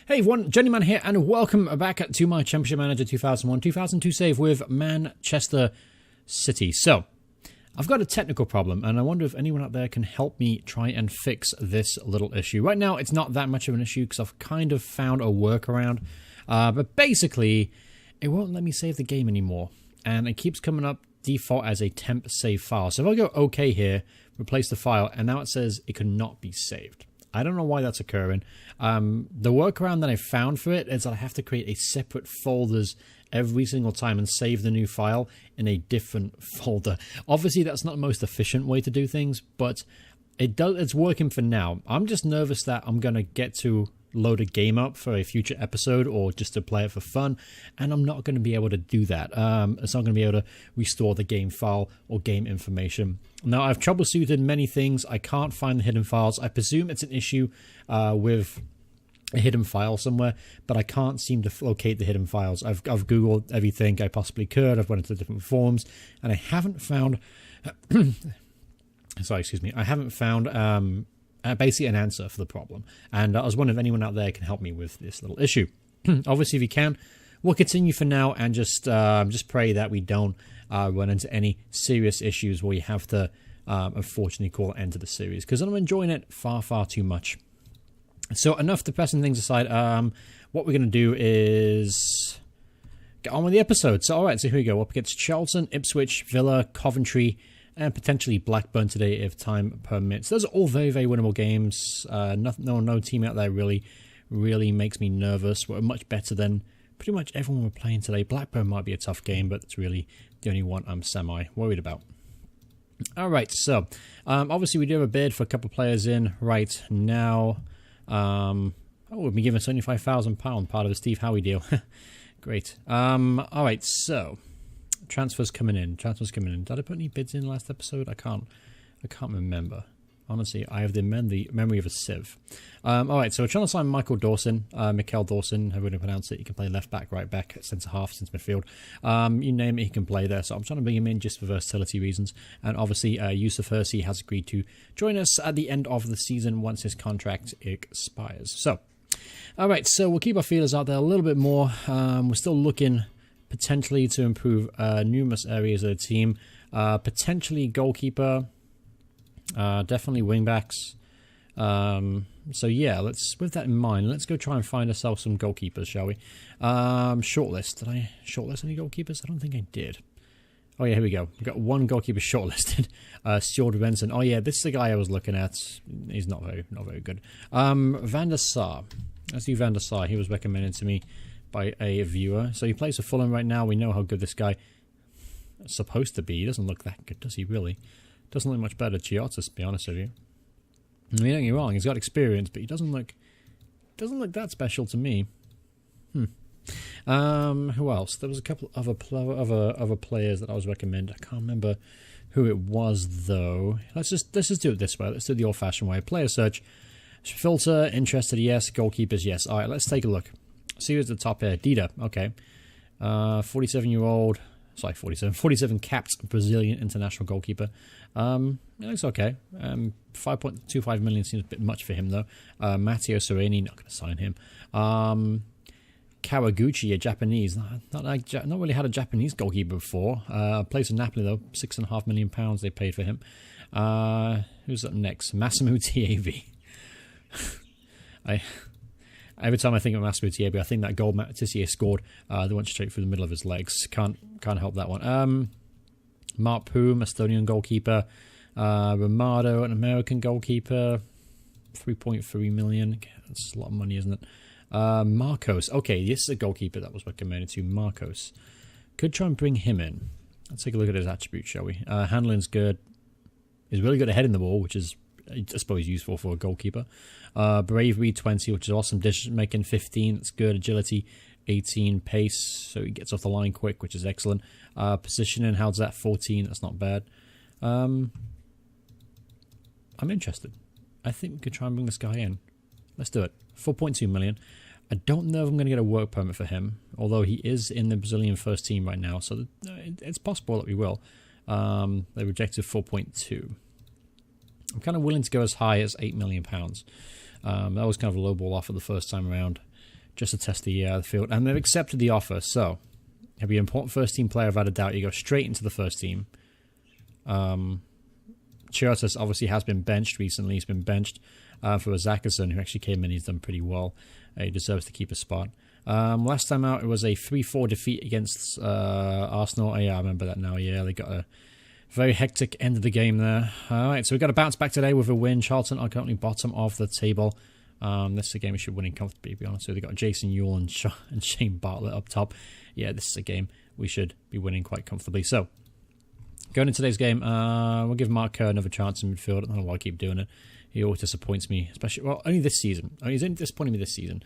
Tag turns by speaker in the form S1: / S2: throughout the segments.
S1: Hey everyone, Journeyman here, and welcome back to my Championship Manager 2001-2002 save with Manchester City. So, I've got a technical problem, and I wonder if anyone out there can help me try and fix this little issue. Right now, it's not that much of an issue, because I've kind of found a workaround. But basically, it won't let me save the game anymore, and it keeps coming up default as a temp save file. So if I go OK here, replace the file, and now it says it cannot be saved. I don't know why that's occurring. The workaround that I found for it is that I have to create a separate folders every single time and save the new file in a different folder. Obviously, that's not the most efficient way to do things, but it's working for now. I'm just nervous that I'm going to get to load a game up for a future episode or just to play it for fun, and I'm not going to be able to do that. It's not going to be able to restore the game file or game information. Now, I've troubleshooted many things. I can't find the hidden files. I presume it's an issue with a hidden file somewhere, but I can't seem to locate the hidden files. I've Googled everything I possibly could. I've went into different forums, and I haven't found... Sorry, excuse me. I haven't found... basically an answer for the problem, and I was wondering if anyone out there can help me with this little issue. Obviously, if you can, we'll continue for now and just pray that we don't run into any serious issues where you have to unfortunately call an end to the series, because I'm enjoying it far too much. So enough depressing things aside, what we're going to do is get on with the episode. So alright, so here we go. Up against Charlton, Ipswich, Villa, Coventry, and potentially Blackburn today if time permits. Those are all very winnable games. No team out there really makes me nervous. We're much better than pretty much everyone we're playing today. Blackburn might be a tough game, but it's really the only one I'm semi-worried about. Alright, so obviously we do have a bid for a couple of players in right now. We've been given £75,000, part of the Steve Howie deal. Great. Alright, so... Transfers coming in. Did I put any bids in last episode? I can't remember. Honestly, I have the memory of a sieve. Alright, so we're trying to sign Michael Dawson. Mikel Dawson, however you pronounce it. He can play left back, right back, centre half, centre midfield. You name it, he can play there. So I'm trying to bring him in just for versatility reasons. And obviously, Yusuf Hersey has agreed to join us at the end of the season once his contract expires. So, alright, so we'll keep our feelers out there a little bit more. We're still looking... potentially to improve numerous areas of the team. Potentially goalkeeper. Definitely wingbacks. So yeah, with that in mind, let's go try and find ourselves some goalkeepers, shall we? Shortlist. Did I shortlist any goalkeepers? I don't think I did. Oh yeah, here we go. We've got one goalkeeper shortlisted. Jorgensen. Oh yeah, this is the guy I was looking at. He's not very good. Van der Sar. Let's do Van der Sar. He was recommended to me by a viewer. So he plays for Fulham right now. We know how good this guy is supposed to be. He doesn't look that good, does he really? Doesn't look much better than Chiotis, to be honest with you. I mean, don't get me wrong, he's got experience, but he doesn't look that special to me. Who else? There was a couple other players that I was recommending. I can't remember who it was though. Let's just do it this way. Let's do the old-fashioned way. Player search, filter, interested, yes. Goalkeepers, yes. All right, let's take a look. See who's at the top here. Dida, okay. 47-year-old, 47 capped Brazilian international goalkeeper. It looks okay. 5.25 million seems a bit much for him, though. Matteo Sereni, not going to sign him. Kawaguchi, a Japanese. Not really had a Japanese goalkeeper before. Plays for Napoli, though. £6.5 million they paid for him. Who's up next? Massimo Taibi. Every time I think of Massimo Taibi, I think that goal Tissier scored, that went straight through the middle of his legs. Can't help that one. Mart Poom, Estonian goalkeeper. Romado, an American goalkeeper. 3.3 million. That's a lot of money, isn't it? Marcos. Okay, this is a goalkeeper that was recommended to. Marcos. Could try and bring him in. Let's take a look at his attributes, shall we? Handling's good. He's really good at heading the ball, which is, I suppose, useful for a goalkeeper. Bravery 20, which is awesome. Decision making 15, that's good. Agility 18, pace, so he gets off the line quick, which is excellent. Positioning, how's that? 14, that's not bad. I'm interested. I think we could try and bring this guy in. Let's do it. 4.2 million. I don't know if I'm going to get a work permit for him, although he is in the Brazilian first team right now, so it's possible that we will. They rejected 4.2. I'm kind of willing to go as high as £8 million. That was kind of a low ball offer the first time around, just to test the field. And they've accepted the offer, so he'll be an important first-team player without a doubt. You go straight into the first team. Chiotas obviously has been benched recently. He's been benched for Isaksson, who actually came in. He's done pretty well. He deserves to keep a spot. Last time out, it was a 3-4 defeat against Arsenal. Oh, yeah, I remember that now. Yeah, they got a very hectic end of the game there. All right, so we've got to bounce back today with a win. Charlton are currently bottom of the table. This is a game we should win comfortably, to be honest. So they've got Jason Yule and Shane Bartlett up top. Yeah, this is a game we should be winning quite comfortably. So, going into today's game, we'll give Mart another chance in midfield. I don't know why I keep doing it. He always disappoints me, especially, well, only this season. He's only disappointing me this season,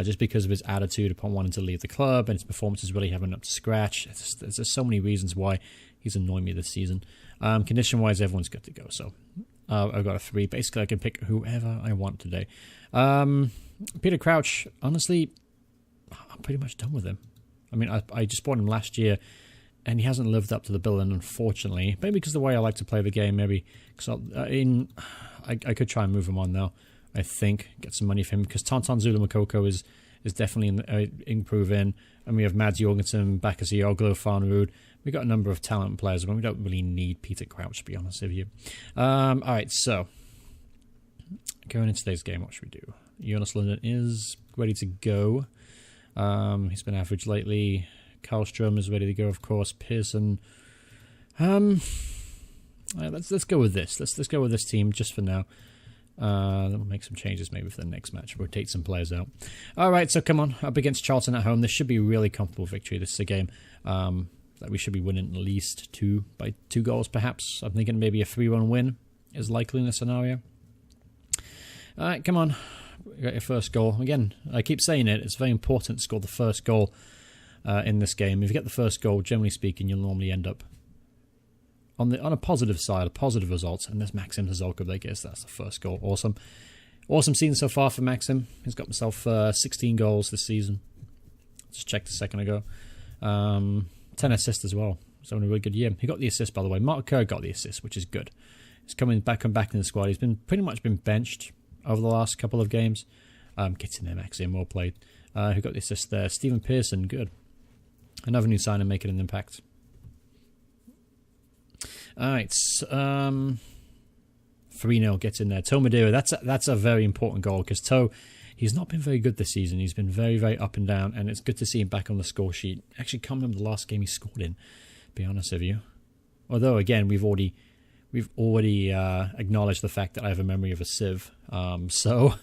S1: just because of his attitude upon wanting to leave the club, and his performances really haven't up to scratch. There's just so many reasons why he's annoying me this season. Condition-wise, everyone's good to go, so I've got a 3. Basically, I can pick whoever I want today. Peter Crouch, honestly, I'm pretty much done with him. I mean, I just bought him last year, and he hasn't lived up to the billing, unfortunately. Maybe because of the way I like to play the game. Maybe because I could try and move him on now. I think get some money for him because Tonton Zulu Makoko is definitely improving, and we have Mads Jorgensen, Bakasioglu, Farnerud. We've got a number of talented players, but we don't really need Peter Crouch, to be honest with you. All right, so going into today's game, what should we do? Jonas London is ready to go. He's been average lately. Karlstrom is ready to go, of course. Pearson. Let's go with this. Let's go with this team just for now. Then we'll make some changes maybe for the next match. Rotate some players out. All right, so come on. Up against Charlton at home. This should be a really comfortable victory. This is a game that we should be winning at least 2 goals, perhaps. I'm thinking maybe a 3-1 win is likely in this scenario. All right, come on. You got your first goal. Again, I keep saying it. It's very important to score the first goal in this game. If you get the first goal, generally speaking, you'll normally end up on a positive side, a positive result. And there's Maxim Zolkov, I guess. That's the first goal. Awesome. Awesome season so far for Maxim. He's got himself 16 goals this season. Just checked a second ago. 10 assists as well. He's having a really good year. He got the assist, by the way. Mart got the assist, which is good. He's come back in the squad. He's been pretty much been benched over the last couple of games. Get in there, Maxim. Well played. Who got the assist there? Stephen Pearson. Good. Another new signing making an impact. All right. 3-0 gets in there. Toe Madeira. That's a very important goal because Toe, he's not been very good this season. He's been very, very up and down, and it's good to see him back on the score sheet. Actually, can't remember the last game he scored in, to be honest with you. Although, again, we've already acknowledged the fact that I have a memory of a sieve. So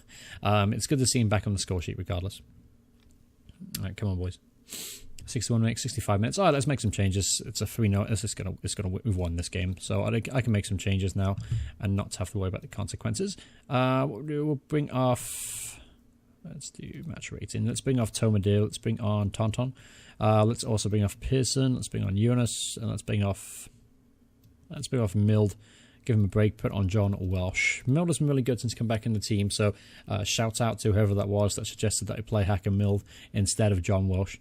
S1: it's good to see him back on the score sheet regardless. All right, come on, boys. 61 minutes, 65 minutes. All right, let's make some changes. It's a 3-0. We've won this game, so I can make some changes now and not have to worry about the consequences. We'll bring off. Let's do match rating. Let's bring off Tomadale. Let's bring on Tonton. Let's also bring off Pearson. Let's bring on Jonas, and let's bring off Mild. Give him a break. Put on John Welsh. Mild has been really good since he come back in the team. So shout out to whoever that was that suggested that he play Hacker Mild instead of John Welsh.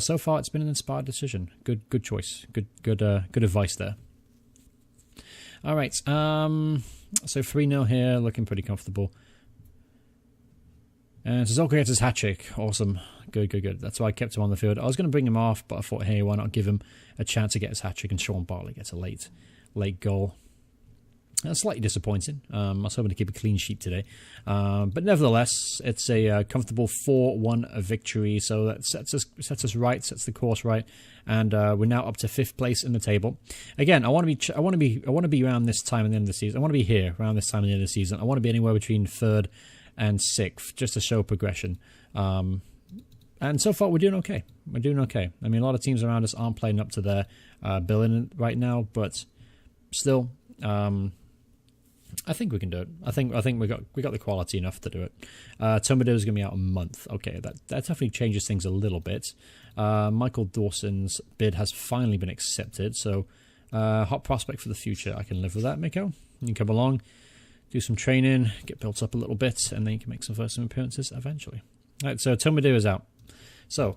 S1: So far, it's been an inspired decision. Good choice. Good advice there. All right. So 3-0 here, looking pretty comfortable. And Sissoko gets his hat trick. Awesome. Good. That's why I kept him on the field. I was going to bring him off, but I thought, hey, why not give him a chance to get his hat trick? And Shaun Bartlett gets a late goal. That's slightly disappointing. I was hoping to keep a clean sheet today. But nevertheless, it's a comfortable 4-1 victory. So that sets us right, sets the course right. And we're now up to 5th place in the table. Again, I want to be around this time at the end of the season. I want to be here around this time at the end of the season. I want to be anywhere between 3rd and 6th, just to show progression. And so far, we're doing okay. I mean, a lot of teams around us aren't playing up to their billing right now, but still, I think we can do it. I think we got the quality enough to do it. Tomato is going to be out a month. Okay, that definitely changes things a little bit. Michael Dawson's bid has finally been accepted, so hot prospect for the future. I can live with that, Miko. You can come along, do some training, get built up a little bit, and then you can make some first appearances eventually. All right, so Tomato is out. So,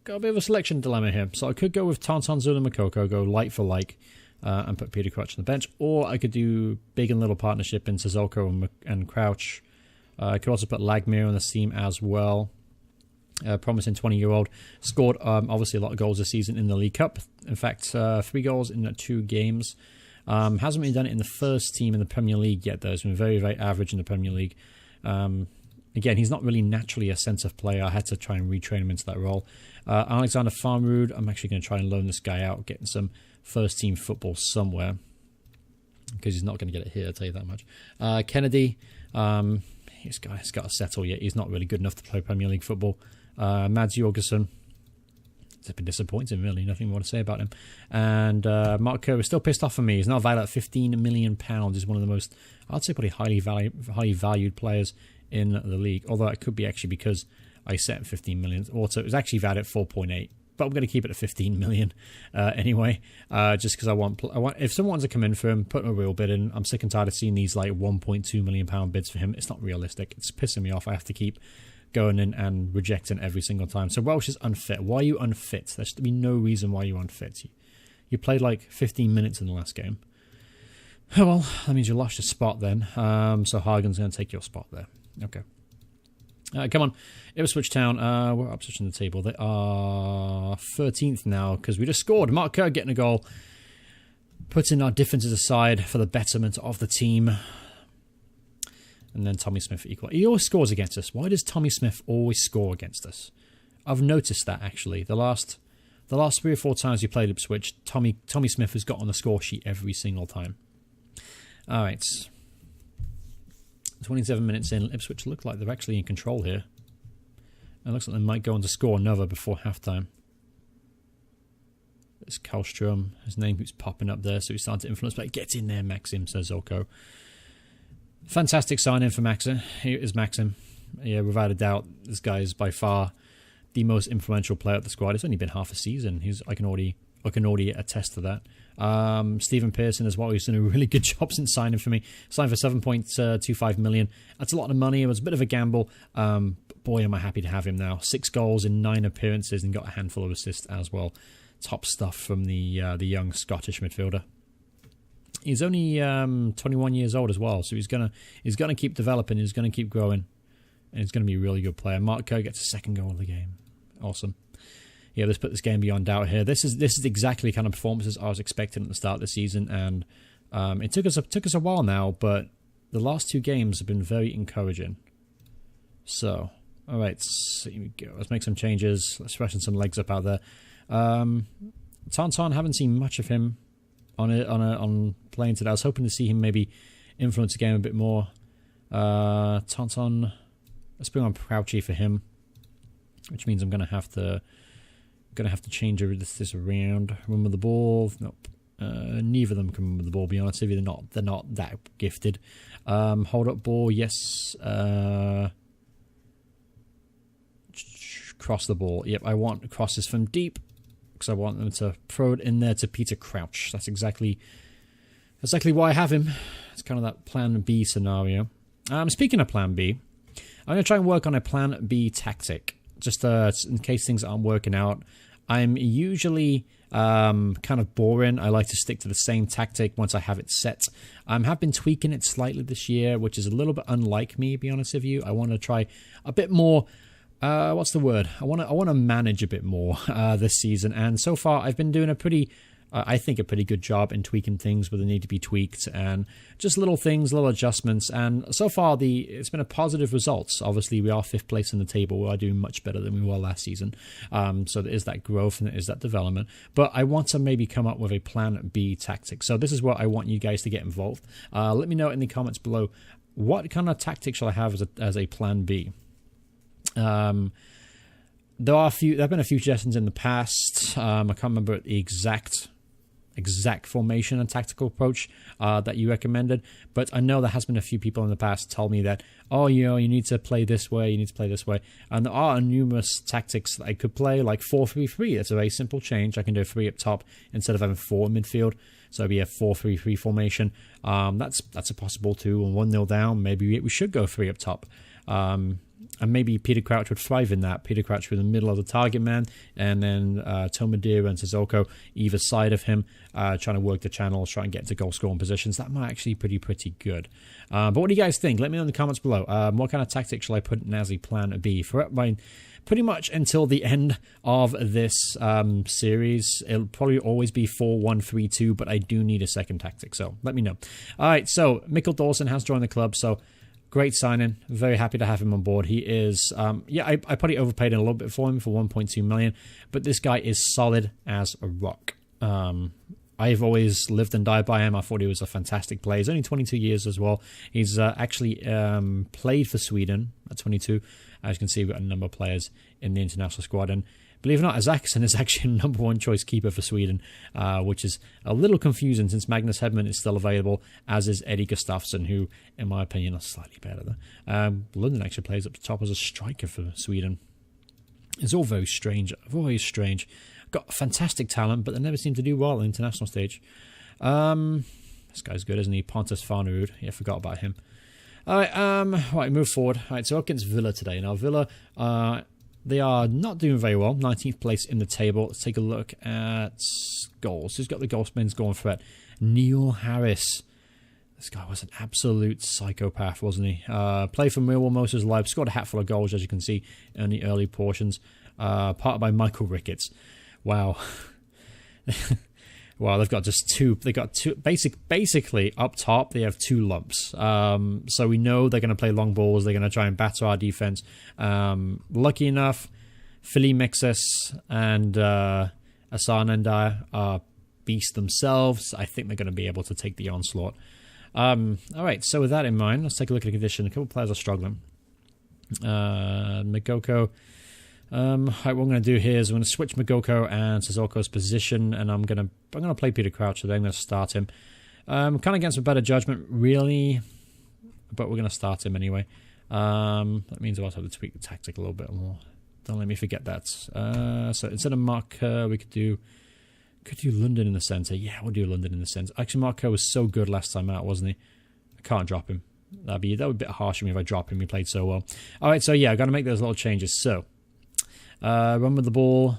S1: got a bit of a selection dilemma here. So I could go with Tonton Zula Makoko, go like for like, and put Peter Crouch on the bench, or I could do big and little partnership in Sissoko and Crouch, Could also put Lagemyr on the team as well. Promising 20-year-old. Scored obviously a lot of goals this season in the League Cup. In fact, 3 goals in 2 games. Hasn't really done it in the first team in the Premier League yet, though. He's been very, very average in the Premier League. Again, he's not really naturally a centre player. I had to try and retrain him into that role. Alexander Farnerud, I'm actually going to try and loan this guy out, getting some first-team football somewhere. Because he's not going to get it here, I'll tell you that much. Kennedy, he's got to settle yet. He's not really good enough to play Premier League football. Mads Jorgensen, it's been disappointing, really. Nothing more to say about him. And Mart is still pissed off at me. He's now valued at £15 million. He's one of the most, I'd say, pretty highly valued players in the league. Although it could be actually because I set 15 million. Also, it was actually valued at 4.8. But I'm going to keep it at 15 million anyway. Just because I want, if someone wants to come in for him, put a real bid in. I'm sick and tired of seeing these like 1.2 million pound bids for him. It's not realistic. It's pissing me off. I have to keep going in and rejecting every single time. So Welsh is unfit. Why are you unfit? There should be no reason why you're unfit. You played like 15 minutes in the last game. Oh well, that means you lost your spot then. So Hagen's going to take your spot there. Okay. Come on, Ipswich Town. We're Ipswich in the table. They are 13th now because we just scored. Mark Kerr getting a goal, putting our differences aside for the betterment of the team. And then Tommy Smith equal. He always scores against us. Why does Tommy Smith always score against us? I've noticed that actually. The last 3 or 4 times we played Ipswich, Tommy Smith has got on the score sheet every single time. All right. 27 minutes in, Ipswich look like they're actually in control here. It looks like they might go on to score another before halftime. It's Karlstrom. His name keeps popping up there, so he's starting to influence. But get in there, Maxim, says Zolko. Fantastic sign-in for Maxim. Here is Maxim. Yeah, without a doubt, this guy is by far the most influential player of the squad. It's only been half a season. I can already attest to that. Stephen Pearson as well. He's done a really good job since signing for me. Signed for 7.25 million. That's a lot of money. It was a bit of a gamble. Boy, am I happy to have him now. 6 goals in 9 appearances and got a handful of assists as well. Top stuff from the young Scottish midfielder. He's only 21 years old as well, so he's gonna keep developing. He's gonna keep growing, and he's gonna be a really good player. Mark Kerr gets a 2nd goal of the game. Awesome. Yeah, let's put this game beyond doubt here. This is exactly the kind of performances I was expecting at the start of the season, and it took us a while now, but the last 2 games have been very encouraging. So, all right, so here we go. Let's make some changes. Let's freshen some legs up out there. Tauntaun, haven't seen much of him on playing today. I was hoping to see him maybe influence the game a bit more. Tauntaun, let's bring on Crouchy for him, which means I'm gonna have to change this around. Run with the ball. Nope. Neither of them can run with the ball. Be honest with you, they're not that gifted. Hold up ball, yes. Cross the ball. Yep, I want crosses from deep because I want them to throw it in there to Peter Crouch. That's exactly why I have him. It's kind of that Plan B scenario. Speaking of Plan B, I'm going to try and work on a Plan B tactic. Just in case things aren't working out. I'm usually kind of boring. I like to stick to the same tactic once I have it set. I have been tweaking it slightly this year, which is a little bit unlike me, to be honest with you. I want to try a bit more. What's the word? I want to manage a bit more this season, and so far I've been doing I think a pretty good job in tweaking things where they need to be tweaked, and just little things, little adjustments. And so far, it's been a positive result. Obviously, we are 5th place in the table. We are doing much better than we were last season. So there is that growth and there is that development. But I want to maybe come up with a Plan B tactic. So this is where I want you guys to get involved. Let me know in the comments below what kind of tactic shall I have as a Plan B. There have been a few suggestions in the past. I can't remember the exact formation and tactical approach that you recommended, but I know there has been a few people in the past tell me that, you need to play this way, and there are numerous tactics that I could play, like 4-3-3. That's a very simple change. I can do 3 up top instead of having 4 in midfield, so it'd be a 4-3-3 formation. That's a possible too. And 1-0 down, maybe we should go 3 up top. And maybe Peter Crouch would thrive in that. Peter Crouch would in the middle of the target man, and then Tomadira and Sissoko either side of him, trying to work the channels, trying to get to goal scoring positions. That might actually be pretty good. But what do you guys think? Let me know in the comments below. What kind of tactic shall I put in as a plan B for pretty much until the end of this series? It'll probably always be 4-1-3-2, but I do need a second tactic, so let me know. All right, so Mikkel Dawson has joined the club, so great signing. Very happy to have him on board. He is, I probably overpaid a little bit for him for 1.2 million, but this guy is solid as a rock. I've always lived and died by him. I thought he was a fantastic player. He's only 22 years as well. He's actually played for Sweden at 22. As you can see, we've got a number of players in the international squad. And believe it or not, Isaksson is actually a #1 choice keeper for Sweden, which is a little confusing since Magnus Hedman is still available, as is Eddie Gustafsson, who, in my opinion, are slightly better. London actually plays up the top as a striker for Sweden. It's all very strange. Very strange. Got fantastic talent, but they never seem to do well on the international stage. This guy's good, isn't he? Pontus Farnerud. Yeah, I forgot about him. All right, move forward. All right, so up against Villa today. Now, Villa, they are not doing very well. 19th place in the table. Let's take a look at goals. Who's got the goalsmen's goal threat? Neil Harris. This guy was an absolute psychopath, wasn't he? Played for Millwall most of his life. Scored a hatful of goals, as you can see, in the early portions. Partnered by Michael Ricketts. Wow. Wow, they've got just two. They got two. Basically, up top, they have two lumps. So we know they're going to play long balls. They're going to try and batter our defense. Lucky enough, Philly Mixus and Asanandai are beasts themselves. I think they're going to be able to take the onslaught. All right, so with that in mind, let's take a look at the condition. A couple of players are struggling. Magoko. What I'm going to do here is I'm going to switch Magoko and Sissoko's position, and I'm going to play Peter Crouch today. I'm going to start him. Kind of against a better judgment, really, but we're going to start him anyway. That means I'll also have to tweak the tactic a little bit more. Don't let me forget that. So instead of Mark Kerr, we could do London in the centre. Yeah, we'll do London in the centre. Actually, Mark Kerr was so good last time out, wasn't he? I can't drop him. That would be a bit harsh for me if I drop him. He played so well. All right, so yeah, I've got to make those little changes. So. Run with the ball.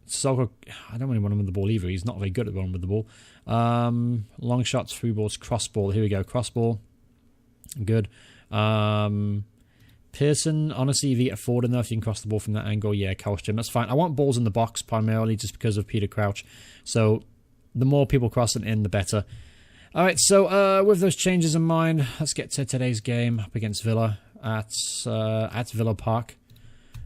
S1: Sissoko, I don't really want him with the ball either. He's not very good at running with the ball. Long shots, through balls, cross ball. Here we go. Cross ball. Good. Pearson, honestly, if you get forward enough, you can cross the ball from that angle. Yeah, Colchester, that's fine. I want balls in the box primarily just because of Peter Crouch. So the more people crossing in, the better. All right, so with those changes in mind, let's get to today's game up against Villa at Villa Park.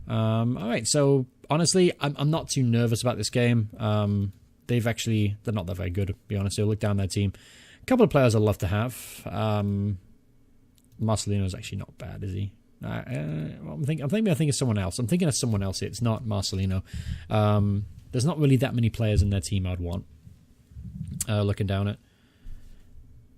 S1: All right, so honestly, I'm not too nervous about this game. They're not that very good, to be honest. I'll look down their team. A couple of players I'd love to have. Marcelino's actually not bad, is he? I'm thinking of someone else. I'm thinking of someone else here. It's not Marcelino. There's not really that many players in their team I'd want. Looking down it.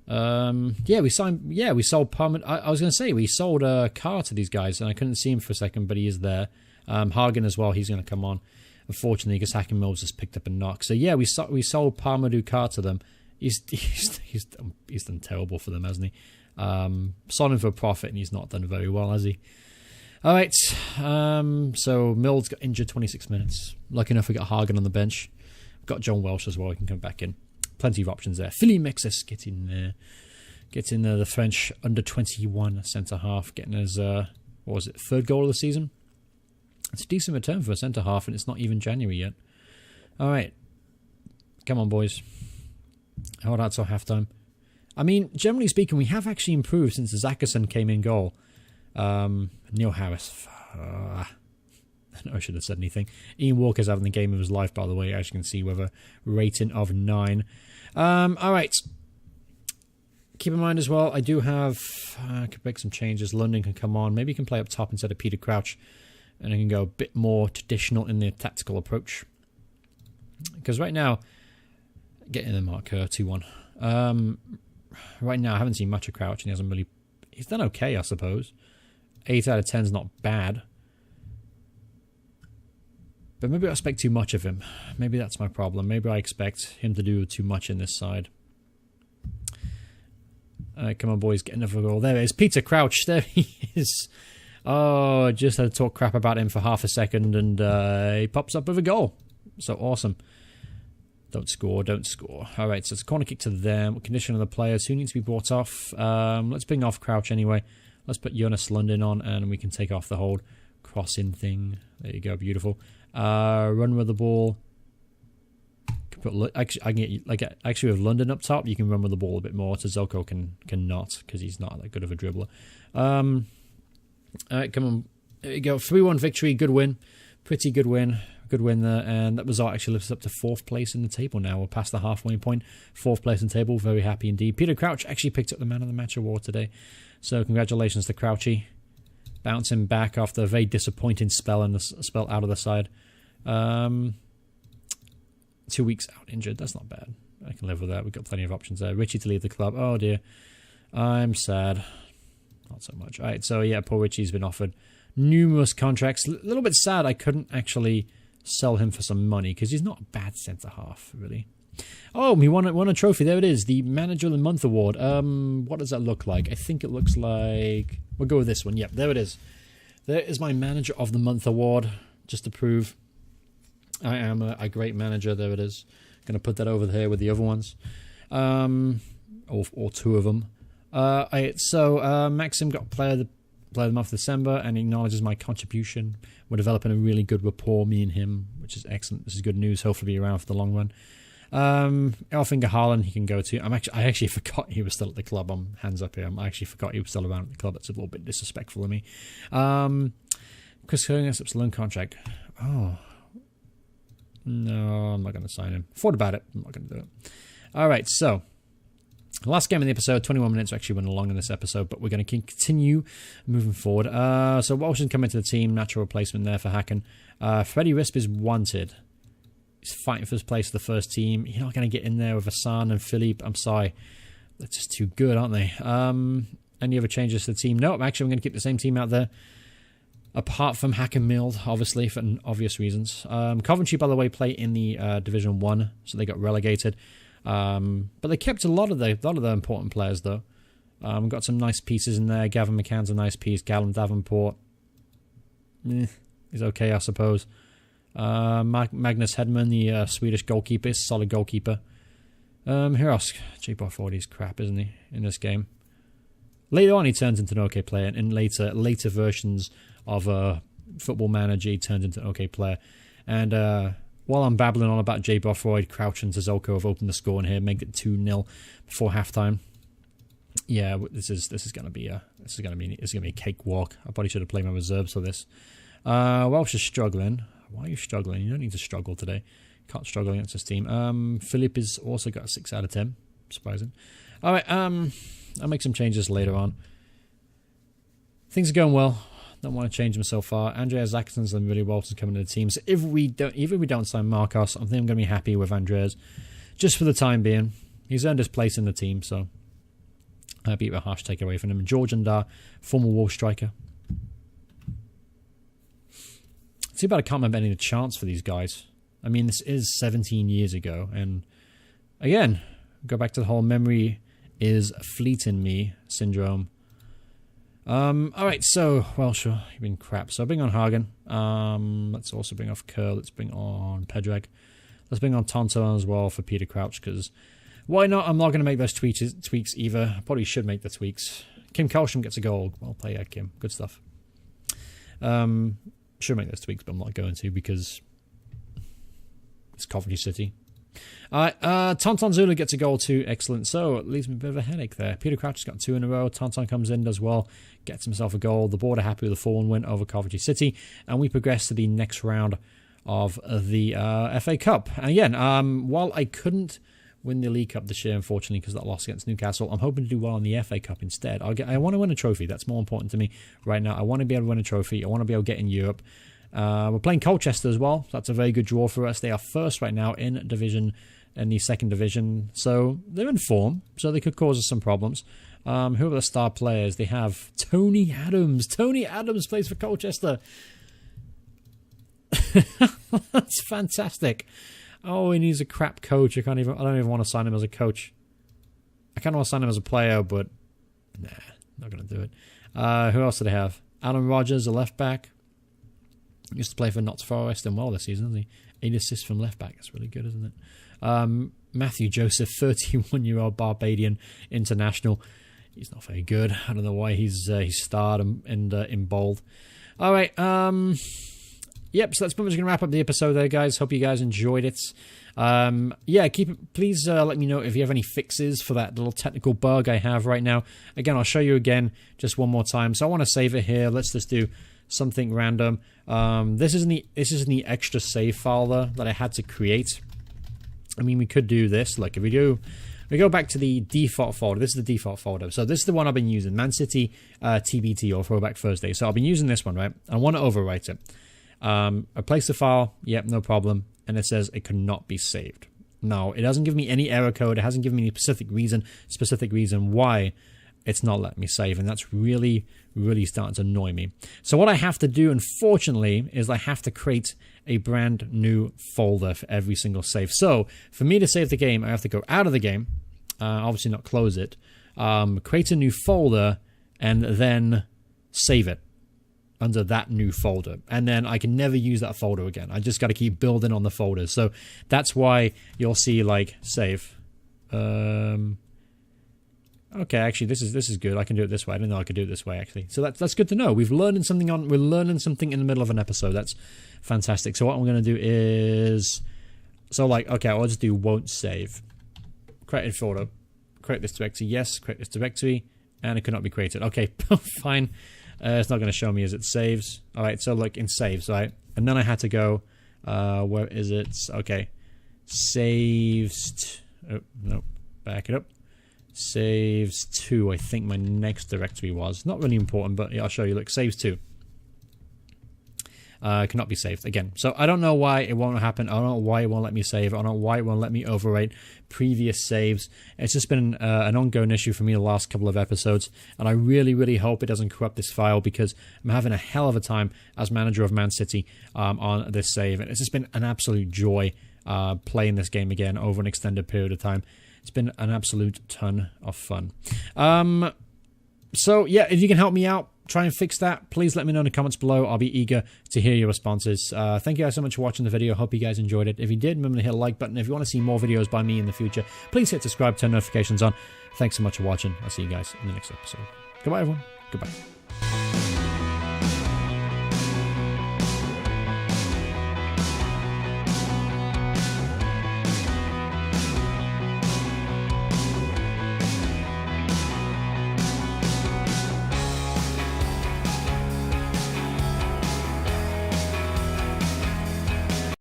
S1: We sold Palmer. I was going to say we sold a car to these guys, and I couldn't see him for a second, but he is there. Hagen as well. He's going to come on. Unfortunately, because Hacken Mills has picked up a knock. So yeah, we sold Palmer car to them. He's done terrible for them, hasn't he? Sold him for a profit, and he's not done very well, has he? All right. So Mills got injured 26 minutes. Lucky enough, we got Hagen on the bench. We've got John Welsh as well. He can come back in. Plenty of options there. Philly Mixus get in there. The French under 21 centre half, getting his third goal of the season. It's a decent return for a centre half, and it's not even January yet. All right, come on, boys. Hold out till halftime. I mean, generally speaking, we have actually improved since Isaksson came in goal. Neil Harris. I don't know I should have said anything. Ian Walker's having the game of his life, by the way, as you can see, with a rating of 9. All right. Keep in mind as well, I do have... I could make some changes. London can come on. Maybe he can play up top instead of Peter Crouch. And I can go a bit more traditional in the tactical approach. Because right now... Getting the mark 2-1. Right now, I haven't seen much of Crouch, and he hasn't really... He's done okay, I suppose. 8 out of 10 is not bad. But maybe I expect too much of him. Maybe that's my problem. Maybe I expect him to do too much in this side. Come on, boys, get another goal. There it is. Peter Crouch. There he is. Oh, just had to talk crap about him for half a second, and he pops up with a goal. So awesome. Don't score, don't score. All right, so it's a corner kick to them. Condition of the players. Who needs to be brought off? Let's bring off Crouch anyway. Let's put Jonas London on, and we can take off the whole crossing thing. There you go, beautiful. Run with the ball. Actually, with London up top, you can run with the ball a bit more. Tazoko can not, because he's not that good of a dribbler. All right, come on. There you go. 3-1 victory. Good win. Pretty good win. Good win there. And that result actually lifts us up to 4th place in the table now. We're past the halfway point. 4th place in the table. Very happy indeed. Peter Crouch actually picked up the Man of the Match award today. So congratulations to Crouchy. Bouncing back after a very disappointing spell out of the side. 2 weeks out injured. That's not bad. I can live with that. We've got plenty of options there. Richie to leave the club. Oh dear. I'm sad. Not so much. Alright, so yeah, poor Richie's been offered numerous contracts. A little bit sad I couldn't actually sell him for some money, because he's not a bad centre-half, really. Oh, we won a trophy. There it is. The Manager of the Month award. What does that look like? I think it looks like... We'll go with this one. Yep, there it is. There is my Manager of the Month award, just to prove I am a great manager. There it is. Going to put that over here with the other ones. Or 2 of them. Maxim got Player of the Month December and acknowledges my contribution. We're developing a really good rapport, me and him, which is excellent. This is good news. Hopefully be around for the long run. Elfinger Haaland, he can go to. I actually forgot he was still at the club. I'm hands up here. I actually forgot he was still around at the club. That's a little bit disrespectful of me. Chris Hogan accepts a loan contract. Oh. No, I'm not going to sign him. Thought about it. I'm not going to do it. All right, so last game in the episode. 21 minutes actually went along in this episode, but we're going to continue moving forward. So Walsh has come into the team. Natural replacement there for Hacken. Freddie Risp is wanted. He's fighting for his place for the first team. You're not going to get in there with Hassan and Philippe. I'm sorry. They're just too good, aren't they? Any other changes to the team? No, actually, I'm going to keep the same team out there. Apart from Hack and Mild, obviously, for obvious reasons. Coventry, by the way, play in the Division 1, so they got relegated. But they kept a lot of the important players, though. Got some nice pieces in there. Gavin McCann's a nice piece. Gallon Davenport is okay, I suppose. Magnus Hedman, the Swedish goalkeeper, is a solid goalkeeper. Who else? J-Bar 40 is crap, isn't he, in this game? Later on, he turns into an okay player. In later versions of Football Manager, he turns into an okay player. And while I'm babbling on about J. Bothroyd, Crouch and Tazoko have opened the score in here, make it 2-0 before halftime. Yeah, this is going to be a cakewalk. I probably should have played my reserves for this. Welsh is struggling. Why are you struggling? You don't need to struggle today. Can't struggle against this team. Philip has also got a 6 out of 10. Surprising. All right. I'll make some changes later on. Things are going well. Don't want to change them so far. Andreas Isakson's done really well since coming to the team. So if we don't sign Marcos, I think I'm going to be happy with Andreas, just for the time being. He's earned his place in the team, so I'll be a harsh takeaway from him. George Ndar, former Wolves striker. Too bad I can't remember any of the chants for these guys. I mean, this is 17 years ago, and again, go back to the whole memory is fleeting me syndrome. Alright, so, well, sure, you've been crap. So I'll bring on Hagen. Let's also bring off Curl. Let's bring on Pedrag. Let's bring on Tonto as well for Peter Crouch, because why not? I'm not going to make those tweaks either. I probably should make the tweaks. Kim Kalsham gets a goal. Well played, Kim. Good stuff. Should make those tweaks, but I'm not going to because it's Coventry City. Tonton Zula gets a goal too. Excellent. So it leaves me a bit of a headache there. Peter Crouch has got 2 in a row. Tonton comes in, does well, gets himself a goal. The board are happy with the 4-1 win over Coventry City, and we progress to the next round of the FA Cup. And again, while I couldn't win the League Cup this year, unfortunately, because of that loss against Newcastle, I'm hoping to do well in the FA Cup instead. I want to win a trophy. That's more important to me right now. I want to be able to win a trophy. I want to be able to get in Europe. We're playing Colchester as well. That's a very good draw for us. They are first right now in the second division. So they're in form, so they could cause us some problems. Who are the star players? They have Tony Adams. Tony Adams plays for Colchester. That's fantastic. Oh, and he's a crap coach. I don't even want to sign him as a coach. I kind of want to sign him as a player, but nah, not going to do it. Who else do they have? Alan Rogers, a left back. Used to play for Notts Forest and well this season, hasn't he? 8 assists from left back. That's really good, isn't it? Matthew Joseph, 31-year-old Barbadian international. He's not very good. I don't know why he's starred in bold. All right. Yep. So that's pretty much gonna wrap up the episode there, guys. Hope you guys enjoyed it. Yeah. Please let me know if you have any fixes for that little technical bug I have right now. Again, I'll show you again just one more time. So I want to save it here. Let's just do something random. This isn't the extra save file though, that I had to create. I mean, we could do this. Like if we go back to the default folder. This is the default folder. So this is the one I've been using, Man City TBT or Throwback Thursday. So I've been using this one, right? I want to overwrite it. I place the file. Yep, no problem. And it says it cannot be saved. Now it doesn't give me any error code. It hasn't given me any specific reason why it's not letting me save, and that's really, really starting to annoy me. So what I have to do, unfortunately, is I have to create a brand new folder for every single save. So for me to save the game, I have to go out of the game, obviously not close it, create a new folder, and then save it under that new folder. And then I can never use that folder again. I just got to keep building on the folders. So that's why you'll see like save. Okay, actually, this is good. I can do it this way. I didn't know I could do it this way, actually. So that's good to know. We're learning something in the middle of an episode. That's fantastic. So what I'm going to do is, so like, okay, I'll just do won't save. Create a folder. Create this directory. Yes, create this directory, and it cannot be created. Okay, fine. It's not going to show me as it saves. All right, so like in saves, right? And then I had to go. Where is it? Okay, saves. Oh no, back it up. Saves 2, I think my next directory was. Not really important, but yeah, I'll show you. Look, saves 2. Cannot be saved again. So I don't know why it won't happen. I don't know why it won't let me save. I don't know why it won't let me overwrite previous saves. It's just been an ongoing issue for me the last couple of episodes, and I really, really hope it doesn't corrupt this file because I'm having a hell of a time as manager of Man City on this save. And it's just been an absolute joy playing this game again over an extended period of time. It's been an absolute ton of fun. So, yeah, if you can help me out, try and fix that, please let me know in the comments below. I'll be eager to hear your responses. Thank you guys so much for watching the video. Hope you guys enjoyed it. If you did, remember to hit the like button. If you want to see more videos by me in the future, please hit subscribe, turn notifications on. Thanks so much for watching. I'll see you guys in the next episode. Goodbye, everyone. Goodbye.